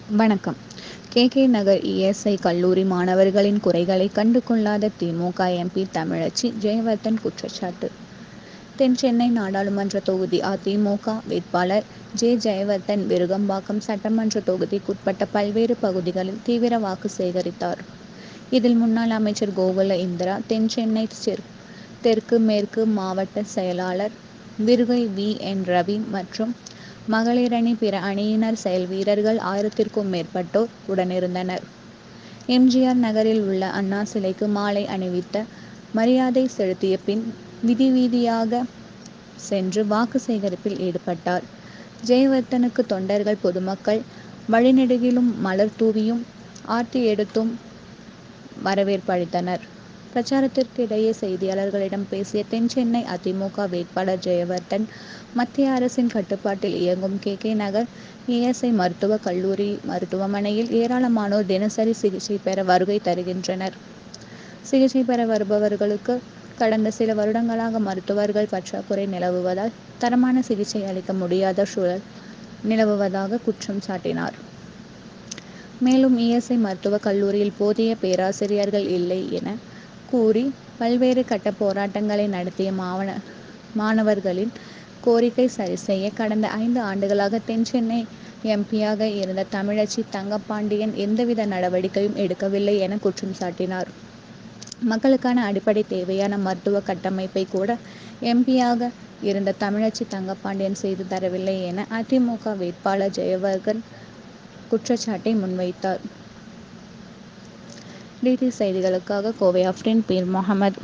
வணக்கம். கே. நகர் இ.எஸ்.ஐ. கல்லூரி மாணவர்களின் குறைகளை கண்டு கொள்ளாத தி.மு.க. எம்.பி. தமிழச்சி ஜெயவர்தன் குற்றச்சாட்டு. தென் சென்னை நாடாளுமன்ற தொகுதி அ.தி.மு.க. வேட்பாளர் ஜெ. ஜெயவர்தன் விருகம்பாக்கம் சட்டமன்ற தொகுதிக்குட்பட்ட பல்வேறு பகுதிகளில் தீவிர வாக்கு சேகரித்தார். இதில் முன்னாள் அமைச்சர் கோகுல இந்திரா, தென் சென்னை தெற்கு மேற்கு மாவட்ட செயலாளர் விருகை வி. என். ரவி மற்றும் மகளிரணி, பிற அணியினர், செயல் வீரர்கள் 1000க்கும் மேற்பட்டோர் உடனிருந்தனர். எம்.ஜி.ஆர். நகரில் உள்ள அண்ணா சிலைக்கு மாலை அணிவித்து மரியாதை செலுத்திய பின் வீதியாக சென்று வாக்கு சேகரிப்பில் ஈடுபட்டார். ஜெயவர்தனுக்கு தொண்டர்கள், பொதுமக்கள் வழிநெடுகிலும் மலர் தூவியும் ஆர்த்தி எடுத்தும் வரவேற்பு அளித்தனர். பிரச்சாரத்திற்கிடையே செய்தியாளர்களிடம் பேசிய தென் சென்னை அ.தி.மு.க. வேட்பாளர் ஜெயவர்தன், மத்திய அரசின் கட்டுப்பாட்டில் இயங்கும் கே. நகர் இ.எஸ்.ஐ. மருத்துவக் கல்லூரி மருத்துவமனையில் ஏராளமானோர் தினசரி சிகிச்சை பெற வருகை தருகின்றனர். சிகிச்சை பெற வருபவர்களுக்கு கடந்த சில வருடங்களாக மருத்துவர்கள் பற்றாக்குறை நிலவுவதால் தரமான சிகிச்சை அளிக்க முடியாத சூழல் நிலவுவதாக குற்றம் சாட்டினார். மேலும் இ.எஸ்.ஐ. மருத்துவக் கல்லூரியில் போதிய பேராசிரியர்கள் இல்லை என கூறி பல்வேறு கட்ட போராட்டங்களை நடத்திய மாணவர்களின் கோரிக்கை சரி செய்ய கடந்த 5 ஆண்டுகளாக தென் சென்னை எம்.பி.யாக இருந்த தமிழச்சி தங்கபாண்டியன் எந்தவித நடவடிக்கையும் எடுக்கவில்லை என குற்றம் சாட்டினார். மக்களுக்கான அடிப்படை தேவையான மருத்துவ கட்டமைப்பை கூட எம்.பி.யாக இருந்த தமிழச்சி தங்கபாண்டியன் செய்து தரவில்லை என அ.தி.மு.க. வேட்பாளர் ஜெயவர்தன் குற்றச்சாட்டை முன்வைத்தார். டி. செய்திகளுக்காக கோவை அஃப்ரின் பீர் முகமது.